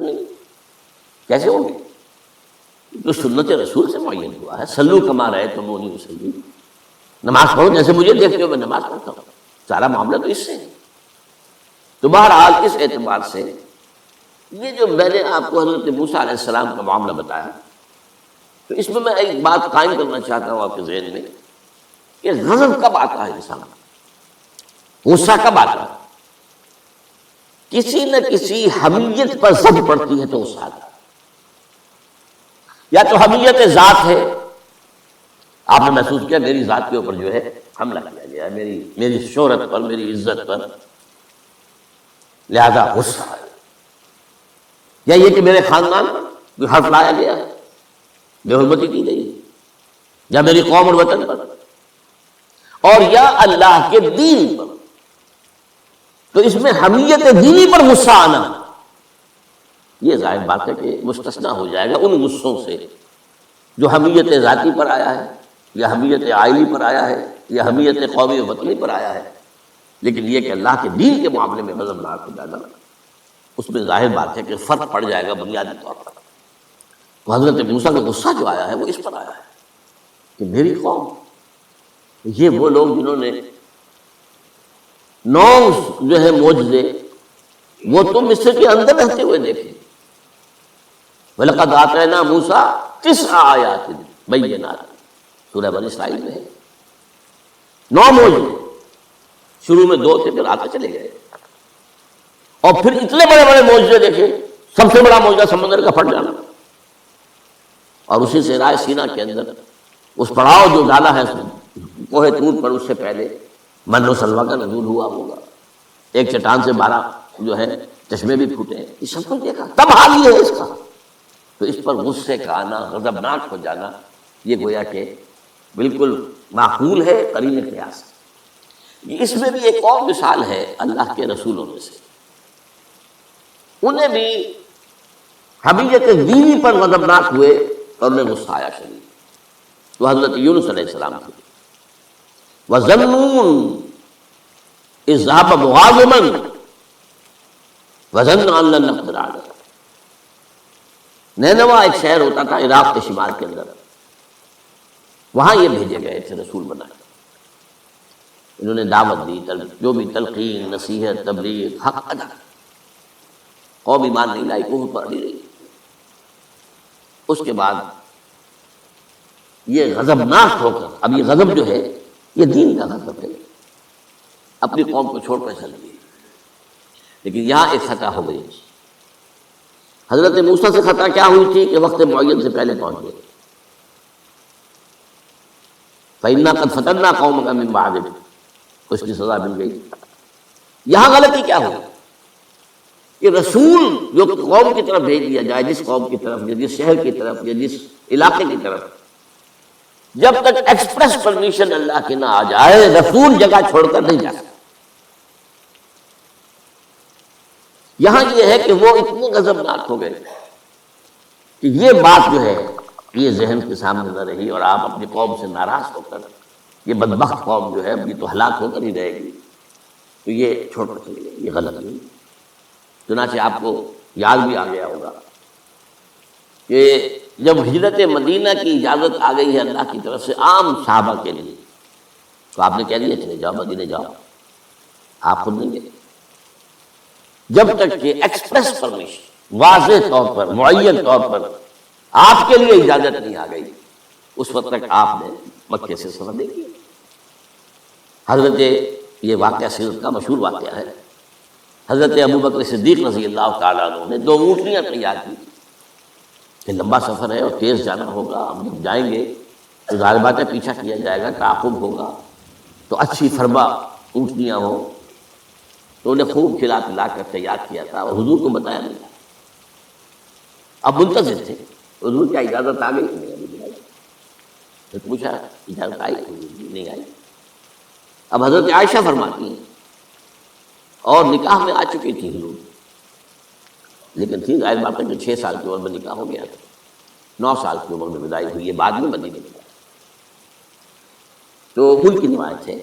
نہیں، کیسے ہوں گے؟ تو سنت رسول سے معین ہوا ہے، صلو کما رأیتمونی اصلی، نماز پڑھو جیسے مجھے دیکھتے ہو میں نماز پڑھتا ہوں. سارا معاملہ تو اس سے ہے. تو بہرحال اس اعتبار سے یہ جو میں نے آپ کو حضرت موسیٰ علیہ السلام کا معاملہ بتایا، تو اس میں ایک بات قائم کرنا چاہتا ہوں آپ کے ذہن میں کہ غضب کب آتا ہے انسان، غصہ کب آتا ہے؟ کسی نہ کسی حمیت پر زد پڑتی ہے تو غصہ آتا ہے. یا تو حمیت ذات ہے، آپ نے محسوس کیا میری ذات کے اوپر جو ہے حملہ کیا گیا ہے، میری شہرت پر، میری عزت پر، لہذا غصہ ہے. یا یہ کہ میرے خاندان پر کوئی حرف لایا گیا، بے حرمتی کی گئی، یا میری قوم اور وطن پر، اور یا اللہ کے دین پر. تو اس میں حمیت دینی پر غصہ آنا یہ ظاہر بات ہے کہ مستثنا ہو جائے گا ان غصوں سے جو حمیت ذاتی پر آیا ہے، یا حمیت عائلی پر آیا ہے، یا حمیت قومی و وطنی پر آیا ہے. لیکن یہ کہ اللہ کے دین کے معاملے میں غضبناک ہو جانا، اس میں ظاہر بات ہے کہ فرق پڑ جائے گا بنیادی طور پر. تو حضرت موسیٰ کا غصہ جو آیا ہے وہ اس پر آیا ہے کہ میری قوم، یہ وہ لوگ جنہوں نے 9 جو ہے معجزے وہ تو مصر کے اندر رہتے ہوئے دیکھے. وَلَقَدْ آتَيْنَا مُوسَىٰ 9 آیات بینات، سورہ بنی اسرائیل میں ہے. 9 معجزے، شروع میں 2 تھے، پھر آتے چلے گئے. اور پھر اتنے بڑے بڑے معجزے دیکھے. سب سے بڑا معجزہ سمندر کا پھٹ جانا، اور اسی سے رائے سینا کے اندر اس پڑاؤ جو ڈالا ہے کوہ طور پر، اس سے پہلے من و سلویٰ کا نزول ہوا ہوگا. ایک چٹان سے 12 جو ہے چشمے بھی پھوٹے ہیں. یہ سب کچھ دیکھا، تب حال یہ ہے اس کا. تو اس پر غصے کا آنا، غضبناک ہو جانا، یہ گویا کہ بالکل معقول ہے قرین قیاس. اس میں بھی ایک اور مثال ہے اللہ کے رسولوں میں سے. انہیں بھی حمیت دینی پر غضبناک ہوئے اور انہیں غصہ آیا شدید. تو حضرت یونس علیہ السلام تھے. وَظَنُّونَ إِذْ ذَهَبَ مُغَاضِبًا وَظَنَّ أَن لَّن نَّقْدِرَ عَلَيْهِ. نینوا ایک شہر ہوتا تھا عراق کے شمال کے اندر، وہاں یہ بھیجے گئے تھے رسول بنائے. انہوں نے دعوت دی، جو بھی تلقین، نصیحت، تبلیغ، حق ادا. قوم ایمان نہیں لائی، کوہ پر اڑی رہی. اس کے بعد یہ غضبناک ہو کر، اب یہ غضب جو ہے یہ دین کا غضب ہے، اپنی قوم کو چھوڑ کر چل گئی. لیکن یہاں ایک خطا ہو گئی. حضرت موسیٰ سے خطا کیا ہوئی تھی کہ وقت معین سے پہلے پہنچ گئے. فَإِنَّا قَدْ فَتَنَّا قَوْمَكَ مِن بَعْدِكَ، اس کی سزا مل گئی. یہاں غلطی کیا ہوئی کہ رسول جو قوم کی طرف بھیج دیا جائے، جس قوم کی طرف یا جس شہر کی طرف یا جس علاقے کی طرف، جب تک ایکسپریس پرمیشن اللہ کی نہ آ جائے رسول جگہ چھوڑ کر نہیں جا سکتا. یہاں یہ ہے کہ وہ اتنے غضبناک ہو گئے کہ یہ بات جو ہے یہ ذہن کے سامنے نہ رہی، اور آپ اپنی قوم سے ناراض ہو کر، یہ بدبخت قوم جو ہے اب یہ تو ہلاک ہو کر ہی رہے گی، تو یہ چھوڑ کر چلے گئے. یہ غلط نہیں. چنانچہ آپ کو یاد بھی آ گیا ہوگا کہ جب ہجرت مدینہ کی اجازت آ گئی ہے اللہ کی طرف سے عام صحابہ کے لیے، تو آپ نے کہہ دیا چلے جاؤ مدینہ جاؤ، آپ خود نہیں گئے. جب تک کہ ایکسپریس پرمیشن، واضح طور پر، معین طور پر آپ کے لیے اجازت نہیں آ گئی، اس وقت تک آپ نے مکے سے سفر نہیں کیا. حضرت یہ واقعہ سیرت کا مشہور واقعہ ہے. حضرت ابوبکر صدیق رضی اللہ تعالیٰ عنہ نے 2 اونٹنیاں تیار کی کہ لمبا سفر ہے اور تیز جانا ہوگا، ہم جب جائیں گے تو ظاہر بات ہے پیچھا کیا جائے گا، تعاقب ہوگا، تو اچھی فربا اونٹنیاں ہوں. تو انہیں خوب کھلا پلا کر تیار کیا تھا اور حضور کو بتایا نہیں تھا. اب منتظر تھے حضور کیا اجازت آ گئی؟ نہیں. تو پوچھا اجازت آئی؟ نہیں آئی. اب حضرت عائشہ فرماتی ہیں اور نکاح میں آ چکی تھی حضور، لیکن تھی ظاہر بات ہے کہ 6 سال کی عمر میں نکاح ہو گیا تھا، 9 سال کی عمر میں بدائی ہوئی ہے، بعد میں مدینے میں. تو ان کی روایت ہے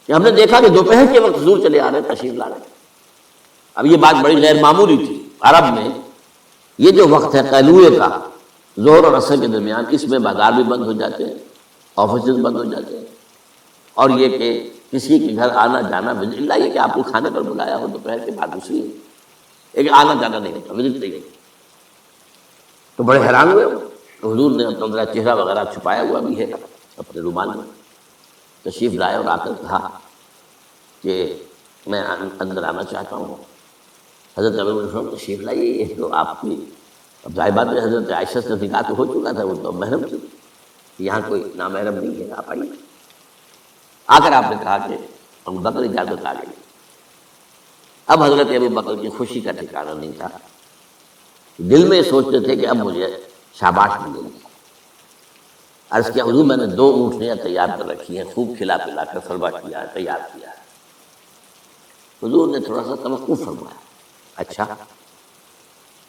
کہ ہم نے دیکھا کہ دوپہر کے وقت حضور چلے آ رہے، تشریف لا رہے. اب یہ بات بڑی غیر معمولی تھی. عرب میں یہ جو وقت ہے قیلولے کا، ظہر اور عصر کے درمیان، اس میں بازار بھی بند ہو جاتے ہیں، آفیسز بند ہو جاتے ہیں، اور یہ کہ کسی کے گھر آنا جانا، اللہ یہ کہ آپ کو کھانے پر بلایا ہو دوپہر کے بعد، دوسری ہے ایک آنا جانا نہیں ہوتا، وزٹ نہیں ہوتا۔ تو بڑے حیران ہوئے تو حضور نے اپنا چہرہ وغیرہ چھپایا ہوا بھی ہے اپنے رومال میں، تشریف لائے اور آ کر کہا کہ میں اندر آنا چاہتا ہوں۔ حضرت ابو بکر تشریف لائیے، یہ تو آپ کی اب ظاہر بات ہے، حضرت عائشہ سے نکاح تو ہو چکا تھا، وہ تو محرم تھی، یہاں کوئی نامحرم نہیں ہے، آپ آئیے۔ آ کر آپ نے کہا کہ ابو بکر اجازت آ گئی۔ اب حضرت ابو بکر کی خوشی کا ٹھکانہ نہیں تھا، دل میں سوچتے تھے کہ اب مجھے شاباش ملے گی۔ عرض کیا حضور میں نے 2 اونٹنیاں تیار کر رکھی ہیں، خوب کھلا پلا کر سربا کیا ہے، تیار کیا ہے۔ حضور نے تھوڑا سا توقف فرمایا، اچھا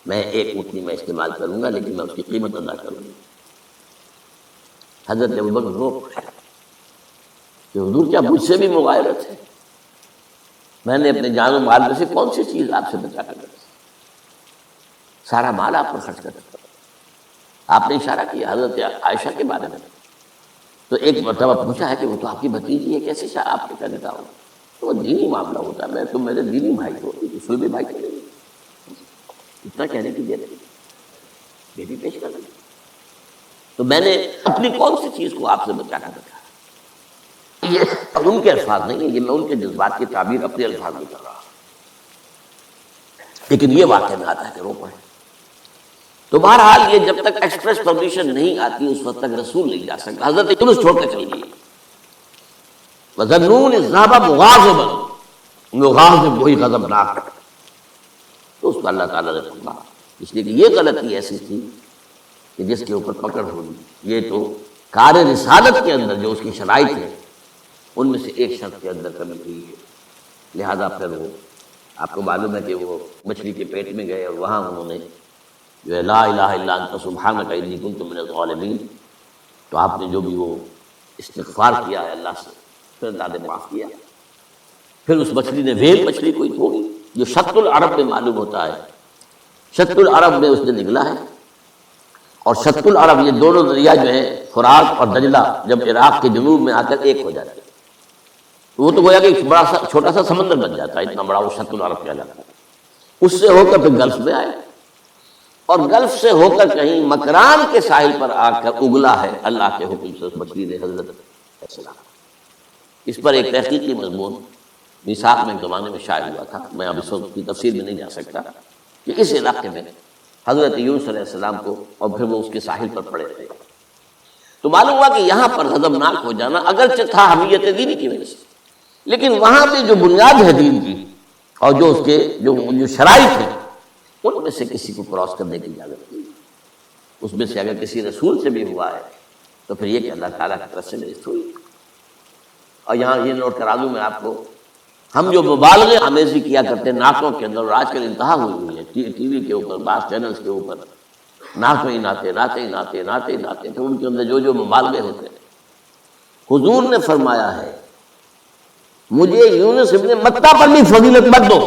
میں 1 اونٹنی میں استعمال کروں گا، لیکن میں اس کی قیمت ادا کروں گا۔ حضرت ابو بکر رو پڑے کہ حضور کیا مجھ سے بھی مغایرت ہے؟ میں نے اپنے جان و مال میں سے کون سی چیز آپ سے بچا کر رکھی؟ سارا مال آپ پر خرچ کر رکھا۔ آپ نے اشارہ کیا حضرت عائشہ کے بارے میں، تو ایک مرتبہ پوچھا ہے کہ وہ تو آپ کی بھتیجی ہے، کیسے آپ کے نکاح ہو؟ تو وہ دینی معاملہ ہوتا ہے، میں تو میرے دینی بھائی کو رسول بھی بھائی کو اتنا کہنے کی دیر ہے، بیٹی پیش کر دیں۔ تو میں نے اپنی کون سی چیز کو آپ سے بچا کر رکھا؟ یہ ان کے الفاظ نہیں ہے، یہ میں ان کے جذبات کی تعبیر اپنے الفاظ میں کر رہا ہوں، لیکن یہ واقعہ میں آتا ہے کہ رو پڑے۔ تو بہرحال یہ جب تک ایکسپریس پرمیشن نہیں آتی اس وقت تک رسول نہیں جا سکتا۔ حضرت یونس چھوڑ کے چل گئی، وَظَنُّونِ ذَهَبَ مُغَاضِبًا، مغاضب وہی غضبناک، تو اس کو اللہ تعالیٰ نے پکڑا، اس لیے کہ یہ غلطی ایسی تھی کہ جس کے اوپر پکڑ ہوگی۔ یہ تو کار رسالت کے اندر جو اس کی شرائط ہے ان میں سے ایک شرط کے اندر کمی ہوئی ہے، لہذا پھر وہ آپ کو معلوم ہے کہ وہ مچھلی کے پیٹ میں گئے اور وہاں انہوں نے جو ہے لا الہ الا انت سبحانک انی کنت من الظالمین، تو آپ نے جو بھی وہ استغفار کیا ہے اللہ سے، پھر اللہ نے معاف کیا۔ پھر اس مچھلی نے ویل مچھلی کوئی ہوگی جو شط العرب میں معلوم ہوتا ہے، شط العرب میں اس نے نکلا ہے، اور شط العرب یہ دونوں دریا جو ہیں فرات اور دجلہ جب عراق کے جنوب میں آ کر ایک ہو جاتے ہیں، وہ تو گویا کہ ایک بڑا سا چھوٹا سا سمندر بن جاتا ہے، اتنا بڑا وہ شط العرب کہلاتا ہے۔ اس سے ہو کر پھر گلف میں آئے، اور گلف سے ہو کر کہیں مکران کے ساحل پر آ کر اگلا ہے اللہ کے حکم سے اس مچھلی نے حضرت السلام۔ اس پر ایک تحقیقی مضمون میثاق میں زمانے میں شائع ہوا تھا، میں اب اس وقت کی تفصیل میں نہیں جا سکتا، کہ اس علاقے میں حضرت یونس علیہ السلام کو اور پھر وہ اس کے ساحل پر پڑے تھے، تو معلوم ہوا کہ یہاں پر غضبناک ہو جانا اگرچہ تھا حمیت دینی کی وجہ سے، لیکن وہاں بھی جو بنیاد ہے دین کی اور جو اس کے جو شرائط ہیں ان میں سے کسی کو کراس کرنے کی اجازت نہیں۔ اس میں سے اگر کسی رسول سے بھی ہوا ہے تو پھر یہ کہ اللہ تعالیٰ کی طرف سے درست ہوئی۔ اور یہاں یہ نوٹ کرا دوں میں آپ کو، ہم جو مبالغے آمیزی کیا کرتے ہیں نعتوں کے اندر، اور آج کل انتہا ہوئی ہوئی ہے ٹی وی کے اوپر، بعض چینلز کے اوپر نعتیں ہی نعتیں، نعتیں ہی نعتیں، نعتیں ہی نعتیں، تو ان کے اندر جو مبالغے ہوتے ہیں، حضور نے فرمایا ہے مجھے یونس ابن متہ پر بھی فضیلت مت دو۔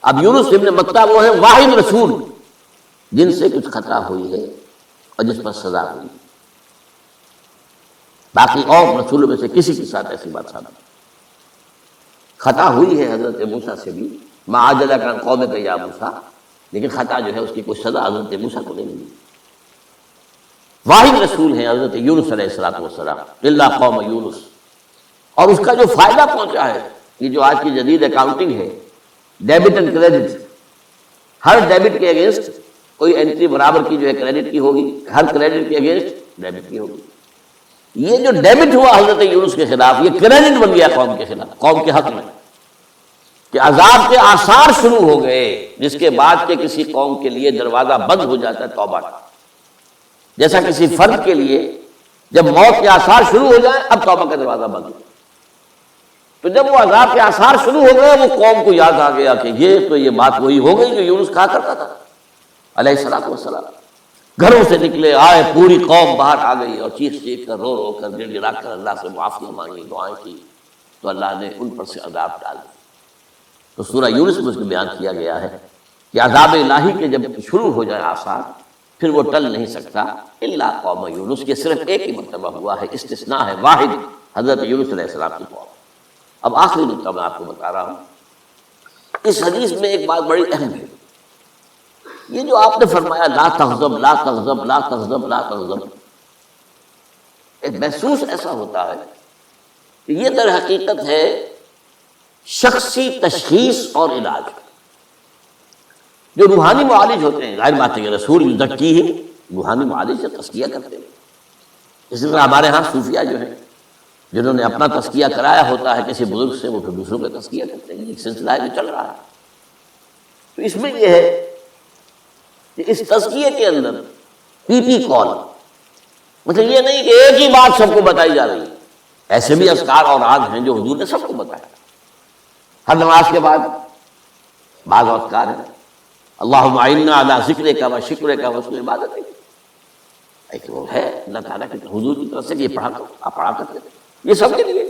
اب یونس ابن متہ وہ ہے واحد رسول جن سے کچھ خطا ہوئی ہے اور جس پر سزا ہوئی، باقی اور رسولوں میں سے کسی کے ساتھ ایسی بات ثابت نہیں۔ خطا ہوئی ہے حضرت موسیٰ سے بھی، ما عجلک عن قومک یا موسیٰ، لیکن خطا جو ہے اس کی کوئی سزا حضرت موسیٰ کو نہیں ملی۔ واحد رسول ہیں حضرت یونس علیہ السلام، الا قوم یونس، اور اس کا جو فائدہ پہنچا ہے، یہ جو آج کی جدید اکاؤنٹنگ ہے، debit and credit, Hare debit کے اگینسٹ کوئی انٹری برابر کی جو ہے کریڈٹ کی ہوگی، ہر کریڈٹ کے اگینسٹ ڈیبٹ کی ہوگی۔ یہ جو ڈیبٹ ہوا حضرت یونس کے خلاف، یہ کریڈٹ بن گیا قوم کے خلاف، قوم کے حق میں، کہ عذاب کے آثار شروع ہو گئے، جس کے بعد کے کسی قوم کے لیے دروازہ بند ہو جاتا ہے توبہ کا، جیسا کسی فرد کے لیے جب موت کے آثار شروع ہو جائیں اب توبہ کا دروازہ بند ہو۔ تو جب وہ عذاب کے آثار شروع ہو گئے، وہ قوم کو یاد آ گیا کہ یہ بات وہی ہو گئی جو یونس کہا کرتا تھا علیہ الصلوۃ والسلام۔ گھروں سے نکلے آئے، پوری قوم باہر آ گئی اور چیخ چیخ کر، رو رو کر، گر گرا کر اللہ سے معافی مانگی، دعائیں کی، تو اللہ نے ان پر سے عذاب ڈال دیا۔ تو سورہ یونس میں اس کو بیان کیا گیا ہے کہ عذاب الہی کے جب شروع ہو جائے آثار پھر وہ ٹل نہیں سکتا الا قوم یونس، کے صرف ایک ہی مرتبہ ہوا ہے، استثناء ہے واحد، حضرت یونس علیہ السلام کی قوم۔ اب آخری نقطہ میں آپ کو بتا رہا ہوں، اس حدیث میں ایک بات بڑی اہم ہے، یہ جو آپ نے فرمایا لا تغضب لا تغضب لا تغضب لا تغضب، ایک محسوس ایسا ہوتا ہے کہ یہ در حقیقت ہے شخصی تشخیص اور علاج۔ جو روحانی معالج ہوتے ہیں، ظاہر بات ہے کہ رسول یزکیہم، روحانی معالج سے تزکیہ کرتے ہیں۔ اسی طرح ہمارے ہاں صوفیہ جو ہیں، جنہوں نے اپنا تزکیہ کرایا ہوتا ہے کسی بزرگ سے، وہ پھر دوسروں کا تزکیہ کرتے ہیں، ایک سلسلہ ہے جو چل رہا ہے۔ تو اس میں یہ ہے کہ اس تزکیے کے اندر پی پی کال، مطلب یہ نہیں کہ ایک ہی بات سب کو بتائی جا رہی ہے، ایسے بھی اذکار اور راز ہیں جو حضور نے سب کو بتایا۔ ہر نماز کے بعد بعض اذکار ہیں، اللہم اعنا علی ذکرک و شکرک و حسن عبادتک، ایک وہ ہے اللہ تعالیٰ کے حضور کی طرف سے کہ یہ پڑھا کرو، آپ پڑھا کرتے ہیں، یہ سب کے لیے۔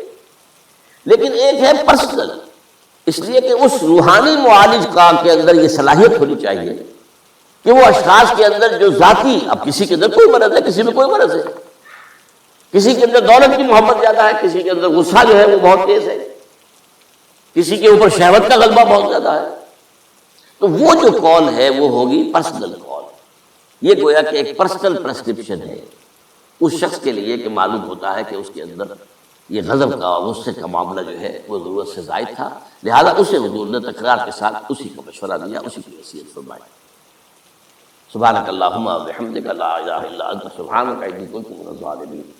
لیکن ایک ہے پرسنل، اس لیے کہ اس روحانی معالج کا کے اندر یہ صلاحیت ہونی چاہیے کہ وہ اشخاص کے اندر جو ذاتی، اب کسی کے اندر کوئی مرض ہے، کسی میں کوئی مرض ہے، کسی کے اندر دولت کی محبت زیادہ ہے، کسی کے اندر غصہ جو ہے وہ بہت تیز ہے، کسی کے اوپر شہوت کا غلبہ بہت زیادہ ہے، تو وہ جو کال ہے وہ ہوگی پرسنل کال۔ یہ گویا کہ ایک پرسنل پرسکرپشن ہے اس شخص کے لیے کہ معلوم ہوتا ہے کہ اس کے اندر یہ غضب کا غصے کا معاملہ جو ہے وہ ضرورت سے زائد تھا، لہذا اسے حضور نے تکرار کے ساتھ اسی کا مشورہ دیا، اسی کی نصیحت فرمائی۔ سبحانک اللہم و بحمدک لا الہ الا انت سبحانک انی کنت من الظالمین۔